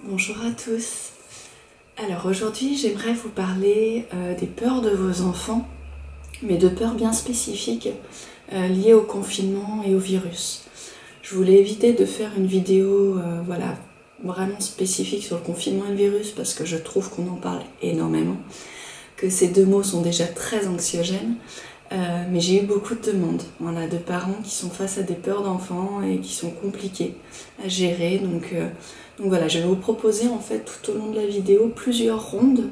Bonjour à tous. Alors aujourd'hui j'aimerais vous parler des peurs de vos enfants, mais de peurs bien spécifiques liées au confinement et au virus. Je voulais éviter de faire une vidéo vraiment spécifique sur le confinement et le virus parce que je trouve qu'on en parle énormément, que ces deux mots sont déjà très anxiogènes. Mais j'ai eu beaucoup de demandes de parents qui sont face à des peurs d'enfants et qui sont compliquées à gérer. Donc voilà, je vais vous proposer en fait tout au long de la vidéo plusieurs rondes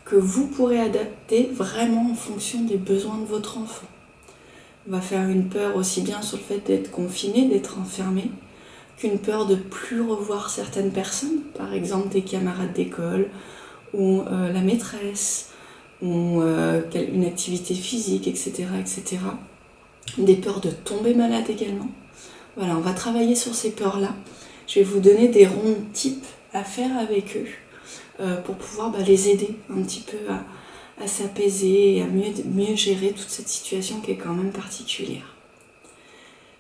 que vous pourrez adapter vraiment en fonction des besoins de votre enfant. On va faire une peur aussi bien sur le fait d'être confiné, d'être enfermé, qu'une peur de ne plus revoir certaines personnes, par exemple des camarades d'école ou la maîtresse, ou une activité physique, etc., etc. Des peurs de tomber malade également. Voilà, on va travailler sur ces peurs-là. Je vais vous donner des rondes types à faire avec eux pour pouvoir les aider un petit peu à s'apaiser et à mieux gérer toute cette situation qui est quand même particulière.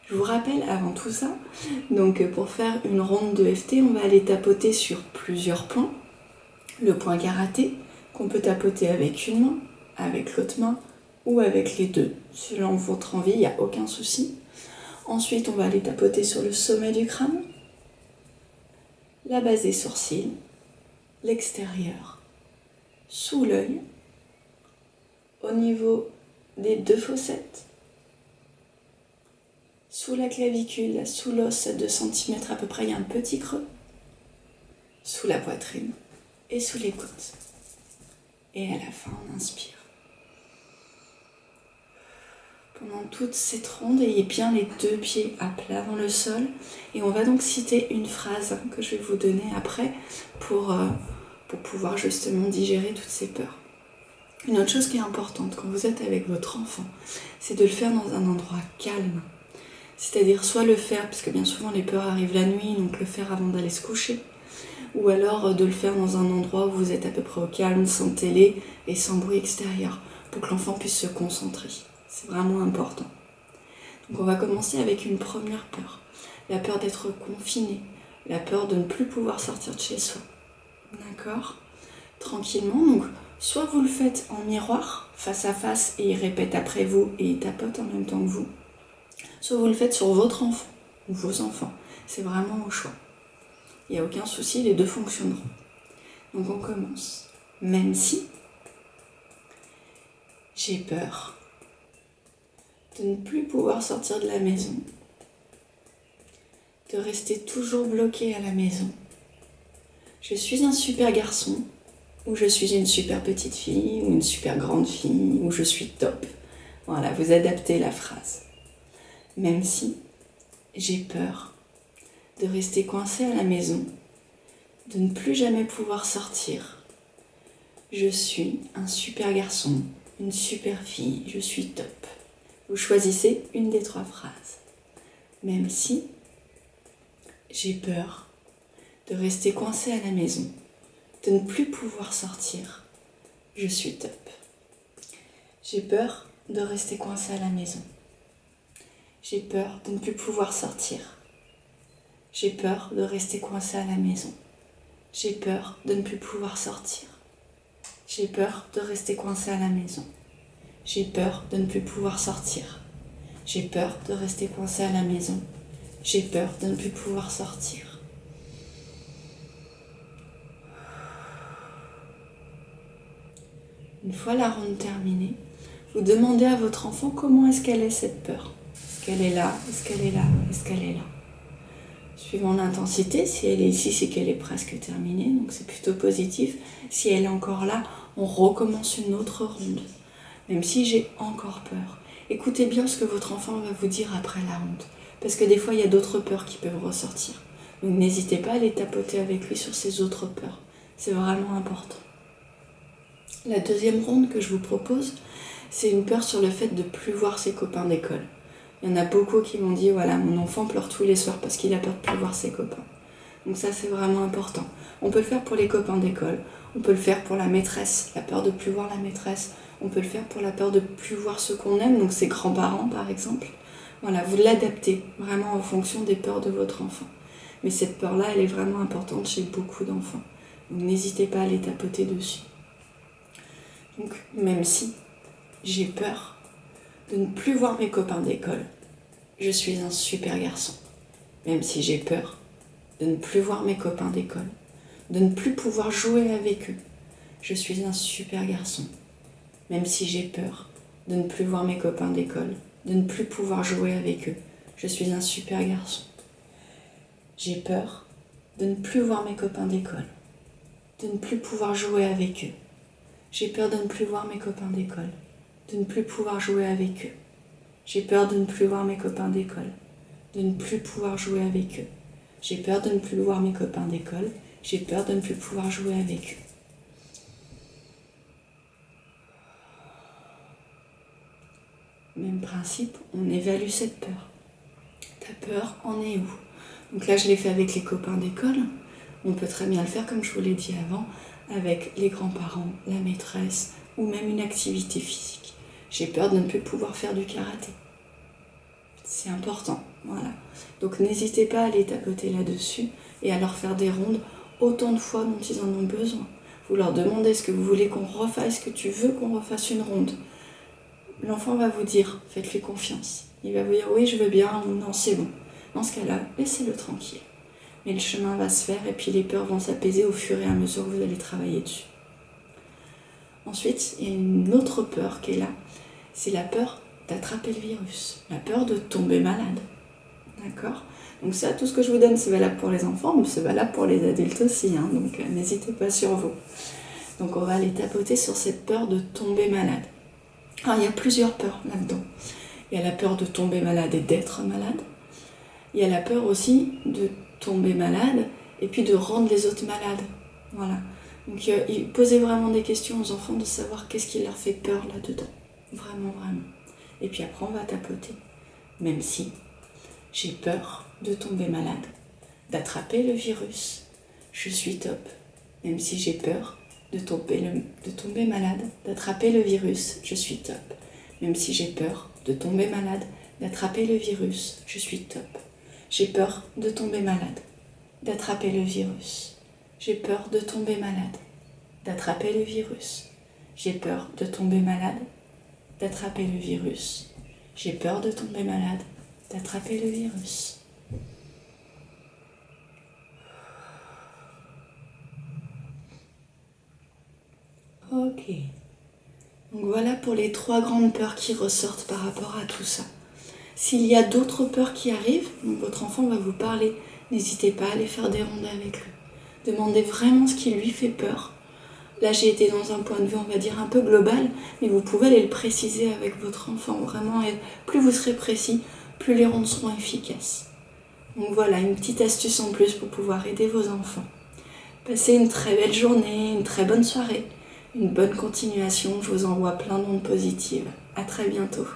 Je vous rappelle avant tout ça, donc pour faire une ronde de FT, on va aller tapoter sur plusieurs points. Le point karaté, qu'on peut tapoter avec une main, avec l'autre main ou avec les deux. Selon votre envie, il n'y a aucun souci. Ensuite, on va aller tapoter sur le sommet du crâne, la base des sourcils, l'extérieur, sous l'œil, au niveau des deux fossettes, sous la clavicule, sous l'os à 2 cm à peu près, il y a un petit creux, sous la poitrine et sous les côtes. Et à la fin, on inspire. Pendant toute cette ronde, ayez bien les deux pieds à plat dans le sol. Et on va donc citer une phrase que je vais vous donner après pour pouvoir justement digérer toutes ces peurs. Une autre chose qui est importante quand vous êtes avec votre enfant, c'est de le faire dans un endroit calme. C'est-à-dire soit le faire, parce que bien souvent les peurs arrivent la nuit, donc le faire avant d'aller se coucher. Ou alors de le faire dans un endroit où vous êtes à peu près au calme, sans télé et sans bruit extérieur, pour que l'enfant puisse se concentrer. C'est vraiment important. Donc on va commencer avec une première peur. La peur d'être confiné, la peur de ne plus pouvoir sortir de chez soi. D'accord ? Tranquillement, donc soit vous le faites en miroir, face à face, et il répète après vous et il tapote en même temps que vous. Soit vous le faites sur votre enfant ou vos enfants. C'est vraiment au choix. Il n'y a aucun souci, les deux fonctionneront. Donc on commence. Même si j'ai peur de ne plus pouvoir sortir de la maison, de rester toujours bloqué à la maison. Je suis un super garçon, ou je suis une super petite fille, ou une super grande fille, ou je suis top. Voilà, vous adaptez la phrase. Même si j'ai peur de rester coincé à la maison, de ne plus jamais pouvoir sortir. Je suis un super garçon, une super fille, je suis top. Vous choisissez une des 3 phrases. Même si j'ai peur de rester coincé à la maison, de ne plus pouvoir sortir, je suis top. J'ai peur de rester coincé à la maison. J'ai peur de ne plus pouvoir sortir. J'ai peur de rester coincé à la maison. J'ai peur de ne plus pouvoir sortir. J'ai peur de rester coincé à la maison. J'ai peur de ne plus pouvoir sortir. J'ai peur de rester coincé à la maison. J'ai peur de ne plus pouvoir sortir. Une fois la ronde terminée, vous demandez à votre enfant comment est-ce qu'elle est cette peur. Est-ce qu'elle est là? Est-ce qu'elle est là? Est-ce qu'elle est là? Suivant l'intensité, si elle est ici, c'est qu'elle est presque terminée, donc c'est plutôt positif. Si elle est encore là, on recommence une autre ronde. Même si j'ai encore peur. Écoutez bien ce que votre enfant va vous dire après la ronde. Parce que des fois, il y a d'autres peurs qui peuvent ressortir. Donc n'hésitez pas à aller tapoter avec lui sur ces autres peurs. C'est vraiment important. La deuxième ronde que je vous propose, c'est une peur sur le fait de ne plus voir ses copains d'école. Il y en a beaucoup qui m'ont dit, voilà, mon enfant pleure tous les soirs parce qu'il a peur de ne plus voir ses copains. Donc ça, c'est vraiment important. On peut le faire pour les copains d'école, on peut le faire pour la maîtresse, la peur de ne plus voir la maîtresse, on peut le faire pour la peur de ne plus voir ceux qu'on aime, donc ses grands-parents par exemple. Voilà, vous l'adaptez vraiment en fonction des peurs de votre enfant. Mais cette peur-là, elle est vraiment importante chez beaucoup d'enfants. Donc n'hésitez pas à les tapoter dessus. Donc même si j'ai peur de ne plus voir mes copains d'école, je suis un super garçon. Même si j'ai peur de ne plus voir mes copains d'école, de ne plus pouvoir jouer avec eux, je suis un super garçon. Même si j'ai peur de ne plus voir mes copains d'école, de ne plus pouvoir jouer avec eux, je suis un super garçon. J'ai peur de ne plus voir mes copains d'école, de ne plus pouvoir jouer avec eux. J'ai peur de ne plus voir mes copains d'école, de ne plus pouvoir jouer avec eux. J'ai peur de ne plus voir mes copains d'école, de ne plus pouvoir jouer avec eux. J'ai peur de ne plus voir mes copains d'école, j'ai peur de ne plus pouvoir jouer avec eux. Même principe, on évalue cette peur. Ta peur en est où? Donc là, je l'ai fait avec les copains d'école. On peut très bien le faire, comme je vous l'ai dit avant, avec les grands-parents, la maîtresse ou même une activité physique. J'ai peur de ne plus pouvoir faire du karaté. C'est important, voilà. Donc n'hésitez pas à les tapoter là-dessus et à leur faire des rondes autant de fois dont ils en ont besoin. Vous leur demandez ce que vous voulez qu'on refasse, est-ce que tu veux qu'on refasse une ronde? L'enfant va vous dire, faites-lui confiance. Il va vous dire, oui, je veux bien, ou non, c'est bon. Dans ce cas-là, laissez-le tranquille. Mais le chemin va se faire et puis les peurs vont s'apaiser au fur et à mesure que vous allez travailler dessus. Ensuite, il y a une autre peur qui est là, c'est la peur d'attraper le virus, la peur de tomber malade. D'accord? Donc ça, tout ce que je vous donne, c'est valable pour les enfants, mais c'est valable pour les adultes aussi, hein, donc n'hésitez pas sur vous. Donc on va aller tapoter sur cette peur de tomber malade. Alors il y a plusieurs peurs là-dedans. Il y a la peur de tomber malade et d'être malade. Il y a la peur aussi de tomber malade et puis de rendre les autres malades. Voilà. Donc posez vraiment des questions aux enfants de savoir qu'est-ce qui leur fait peur là-dedans. Vraiment, vraiment. Et puis après, on va tapoter. Même si j'ai peur de tomber malade, d'attraper le virus, je suis top. Même si j'ai peur de tomber malade, d'attraper le virus, je suis top. Même si j'ai peur de tomber malade, d'attraper le virus, je suis top. J'ai peur de tomber malade, d'attraper le virus. J'ai peur de tomber malade, d'attraper le virus. J'ai peur de tomber malade, d'attraper le virus. J'ai peur de tomber malade, d'attraper le virus. Ok. Donc voilà pour les 3 grandes peurs qui ressortent par rapport à tout ça. S'il y a d'autres peurs qui arrivent, donc votre enfant va vous parler, n'hésitez pas à aller faire des rondes avec lui. Demandez vraiment ce qui lui fait peur. Là, j'ai été dans un point de vue, on va dire, un peu global, mais vous pouvez aller le préciser avec votre enfant, vraiment. Et plus vous serez précis, plus les rondes seront efficaces. Donc voilà, une petite astuce en plus pour pouvoir aider vos enfants. Passez une très belle journée, une très bonne soirée, une bonne continuation. Je vous envoie plein d'ondes positives. À très bientôt.